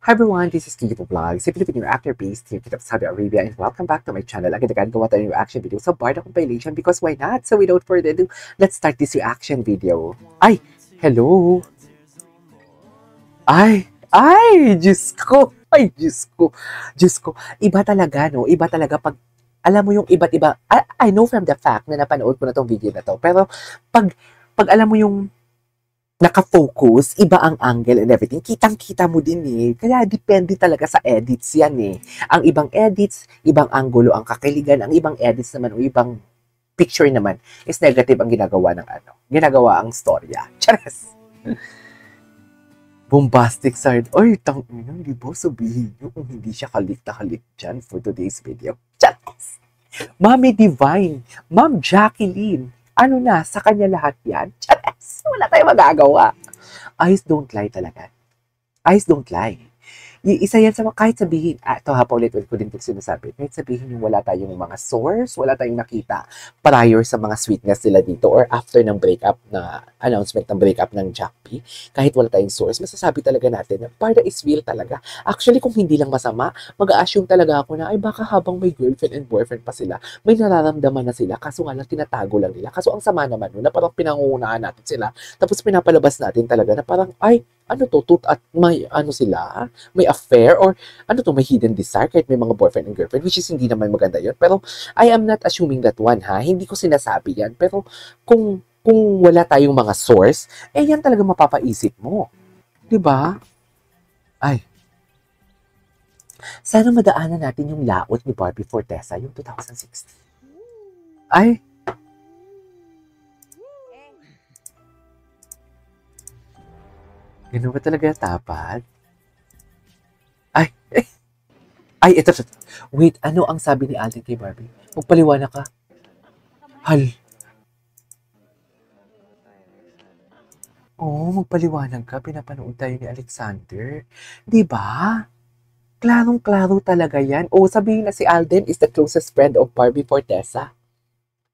Hi everyone, this is Kikito Vlog, si Filipino actor based here in Saudi Arabia, and welcome back to my channel. Again, gawa tayo ng reaction video sa Barda compilation because why not? So without further ado, let's start this reaction video. Ay, hello. Diyos ko. Diyos ko. Iba talaga, no? Iba talaga pag, alam mo yung iba't iba. I know from the fact na napanood ko na tong video na to, pero pag alam mo yung naka-focus, iba ang angle and everything. Kitang-kita mo din eh. Kaya depende talaga sa edits yan eh. Ang ibang edits, ibang angulo ang kakiligan. Ang ibang edits naman o ibang picture naman is negative ang ginagawa ng ginagawa ang storya. Charas! Bombastic side. Ay, tangina, di ba sabihin nyo kung hindi siya kalik na kalik dyan for today's video. Charas! Mami Divine, Ma'am Jacqueline, ano na, sa kanya lahat yan? Charas! Wala tayong magagawa. Eyes don't lie talaga. Eyes don't lie. Isa yan sa mga, kahit sabihin, ito ha, paulit-ulit ko din ito sinasabi, kahit sabihin yung wala tayong mga source, wala tayong nakita prior sa mga sweetness nila dito or after ng breakup na announcement ng breakup ng Jackpie, kahit wala tayong source, masasabi talaga natin na Barda is real talaga. Actually, kung hindi lang masama, mag-a-assume talaga ako na, ay baka habang may girlfriend and boyfriend pa sila, may nararamdaman na sila, kaso nga lang tinatago lang nila. Kaso ang sama naman nun, na parang pinangungunahan natin sila, tapos pinapalabas natin talaga na parang, ay, ano to, at may ano sila, may affair or ano to, may hidden desire kahit may mga boyfriend and girlfriend, which is hindi naman maganda yun. Pero I am not assuming that one ha, hindi ko sinasabi yan. Pero kung wala tayong mga source, eh yan talaga mapapaisip mo. Diba? Ay. Sana madaanan natin yung laot ni Barbie Fortesa, yung 2016. Ay. Ganun ba talaga tapat? Ay, ito. Wait, ano ang sabi ni Alden kay Barbie? Magpaliwanag ka. Hal. Oo, magpaliwanag ka. Pinapanood tayo ni Alexander. Diba? Klarong-klaro talaga yan. O, sabihin na si Alden is the closest friend of Barbie Fortesa.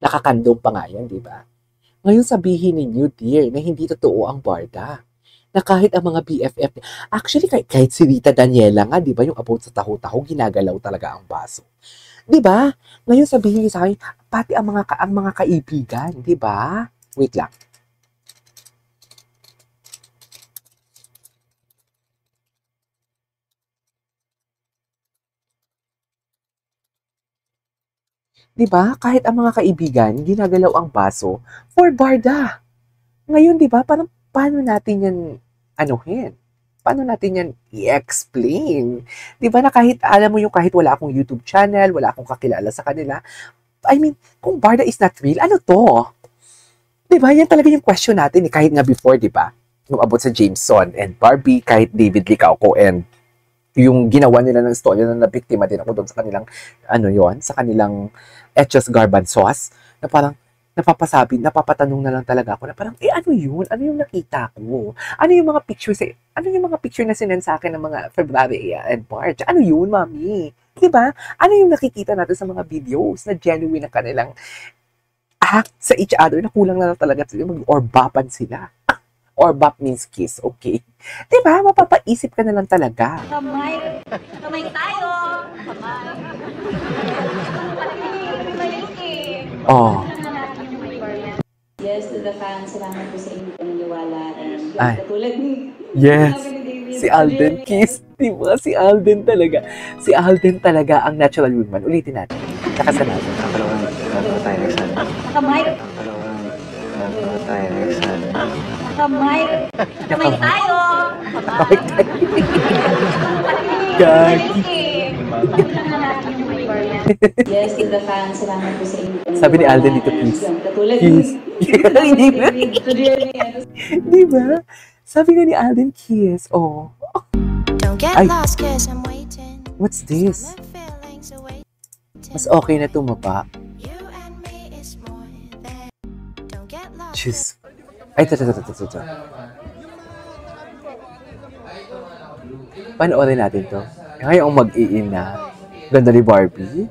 Nakakandong pa nga yan, diba? Ngayon sabihin ninyo, dear, na hindi totoo ang Barda. Na kahit ang mga BFF, actually kahit si Rita Daniela nga, di ba, yung about sa taho-taho, ginagalaw talaga ang baso. Di ba? Ngayon sabihin niyo sa akin, pati ang mga kaibigan, di ba? Wait lang. Di ba? Kahit ang mga kaibigan, ginagalaw ang baso for Barda. Ngayon, di ba, parang paano natin yan anuhin? Paano natin yan i-explain? Di ba na kahit, alam mo yung kahit wala akong YouTube channel, wala akong kakilala sa kanila, I mean, kung Barda is not real, ano to? Di ba? Yan talaga yung question natin, eh, kahit nga before, di ba? Yung about sa Jameson and Barbie, kahit David Licauco and yung ginawa nila ng story na nabiktima din ako doon sa kanilang, sa kanilang Etchos Garbanzos, na parang, napapatanong na lang talaga ako na parang, ano yun? Ano yung nakita ko? Ano yung mga picture na sinend sa akin ng mga February and March? Ano yun, mami? Diba? Ano yung nakikita natin sa mga videos na genuine na kanilang act sa each other na kulang na lang talaga sila mag-orbapan sila. Orbap means kiss, okay? Diba? Mapapaisip ka na lang talaga. Kamay. Kamay tayo. Kamay. Oh. Yes, to the fans, salamat po sa inyong paniniwala. And katulad ni... Yes. Si Alden Kiss. Diba? Si Alden talaga. Si Alden talaga ang natural woman. Ulitin natin. Nakasanado. Kamay. Kamay. Kamay tayo. Kamay tayo. Gagi. Yes, to the fans, salamat po sa inyong paniniwala. Sabi ni Alden dito, kiss. Katulad Kiss. ni... Diba? Sabi nga ni Alden, kiss. Oh. Ay. What's this? Mas okay na tumaba. Jeez. Ay, ito. Panoorin natin to. Ngayong mag-iina. Ganda ni Barbie.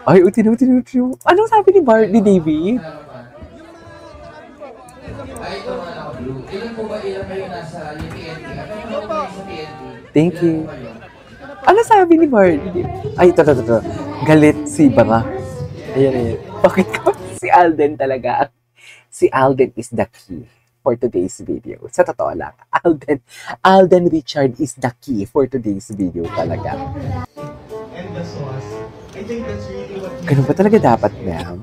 Ay, utino. Anong sabi ni David? Ay, ito nga blue. Ilan po ba kayo nasa TNT? Ano yung sa TNT? Thank you. Ano sabi ni Barbie? Ay, ito. Galit si Bara. Ayan. Bakit ko? Si Alden talaga. Si Alden is the key for today's video. Sa totoo lang, Alden Richard is the key for today's video talaga. Ganun ba talaga dapat, ma'am?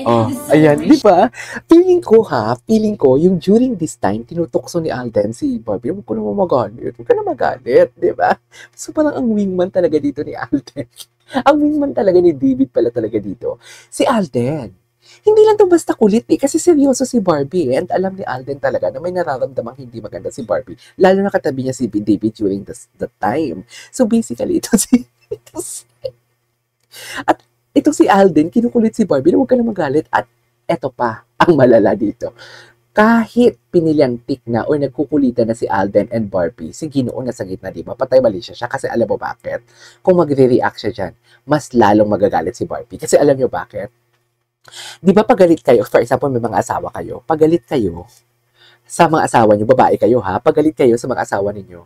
Oh, ayan, di ba? Feeling ko, yung during this time, tinutokso ni Alden si Barbie, huwag ko naman magalit, di ba? So parang ang wingman talaga dito ni Alden. Ang wingman talaga ni David pala talaga dito. Si Alden. Hindi lang to basta kulit kasi seryoso si Barbie and alam ni Alden talaga na may nararamdamang hindi maganda si Barbie. Lalo na katabi niya si David during the time. So basically, ito si Alden, kinukulit si Barbie na huwag ka na magalit. At eto pa, ang malala dito. Kahit pinilyantik na o nagkukulitan na si Alden and Barbie, si Ginoo na sa gitna, di ba? Patay mali siya kasi alam mo bakit? Kung magre-react siya dyan, mas lalong magagalit si Barbie. Kasi alam niyo bakit? Di ba pagalit kayo, for example, may mga asawa kayo, pagalit kayo sa mga asawa niyo, babae kayo ha, pagalit kayo sa mga asawa ninyo,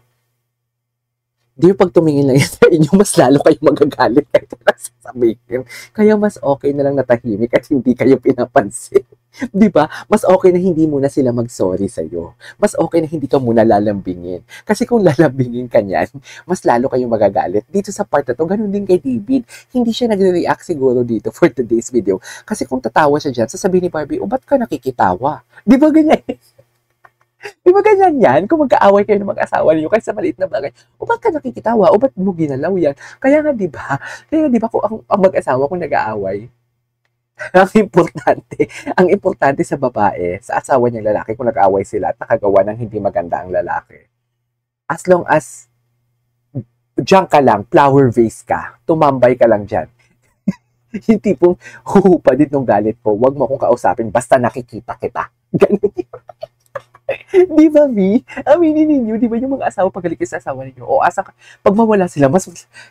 di ba pag tumingin lang yan sa inyo, mas lalo kayo magagalit kahit wala sasabihin. Kaya mas okay na lang natahimik at hindi kayo pinapansin. Di ba? Mas okay na hindi muna sila mag-sorry sa'yo. Mas okay na hindi ka muna lalambingin. Kasi kung lalambingin ka niyan, mas lalo kayo magagalit. Dito sa part na to, ganun din kay David. Hindi siya nagre-react siguro dito for today's video. Kasi kung tatawa siya dyan, sasabihin ni Barbie, ba't ka nakikitawa? Di ba ganyan? Di ba ganyan yan? Kung magkaaway kayo ng mag-asawa niyo kasi sa maliit na bagay, ba't ka nakikitawa? Ba't mo ginalaw yan? Kaya nga, di ba? Kung ang mag-asawa kung nag-aaway, ang importante sa babae, sa asawa niyang lalaki, kung nag-aaway sila at nakagawa ng hindi maganda ang lalaki. As long as diyan ka lang, flower vase ka, tumambay ka lang dyan. Yung tipong huhupa din ng galit ko, wag mo akong kausapin, basta nakikita kita. Ganun yun. Di ba, Vi? Aminin ninyo, di ba yung mga asawa pagalit sa asawa ninyo? O pag mawala sila,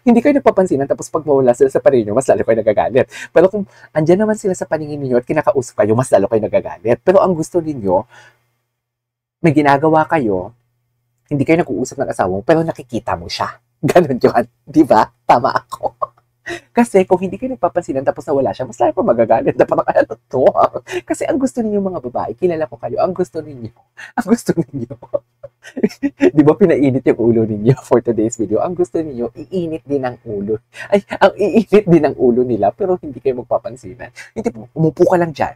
hindi kayo nagpapansinan, tapos pag mawala sila sa paningin nyo, mas lalo kayo nagagalit. Pero kung andyan naman sila sa paningin ninyo at kinakausap kayo, mas lalo kayo nagagalit. Pero ang gusto ninyo, may ginagawa kayo, hindi kayo nag-uusap ng asawa mo, pero nakikita mo siya. Ganon yun. Di ba? Tama ako. Kasi kung hindi kayo nagpapansinan tapos nawala siya, mas lalo pa magagalit na parang ano to. Kasi ang gusto ninyo mga babae, kilala ko kayo, ang gusto ninyo, di ba pinainit yung ulo ninyo for today's video? Ang gusto ninyo, iinit din ang ulo. Ang iinit din ang ulo nila, pero hindi kayo magpapansinan. Hindi po, umupo ka lang dyan.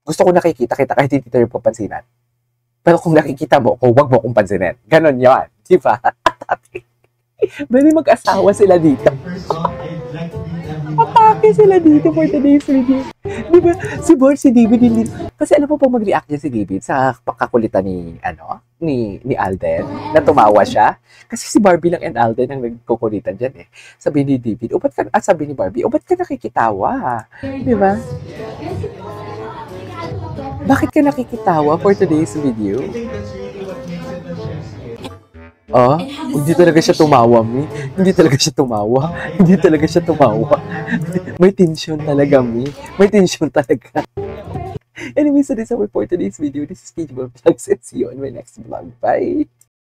Gusto ko nakikita kita kahit hindi tayo papansinan. Pero kung nakikita mo ako, huwag mo akong pansinin. Ganon yan. Di ba? Bali mag-asawa sila dito. Atake sila dito for today's video. Di ba? Si David hindi. Kasi alam mo po mag-react niya si David sa pagkakulitan ni Alden na tumawa siya. Kasi si Barbie lang and Alden ang nagkukulitan dyan eh. Sabi ni David, sabi ni Barbie, ba't ka nakikitawa? Di ba? Bakit ka nakikitawa for today's video? Hindi talaga siya tumawa, Mi. Hindi talaga siya tumawa. May tension talaga, Mi. May tension talaga. Anyway, so this is our for today's video. This is Pageable Vlogs and see you on my next vlog. Bye!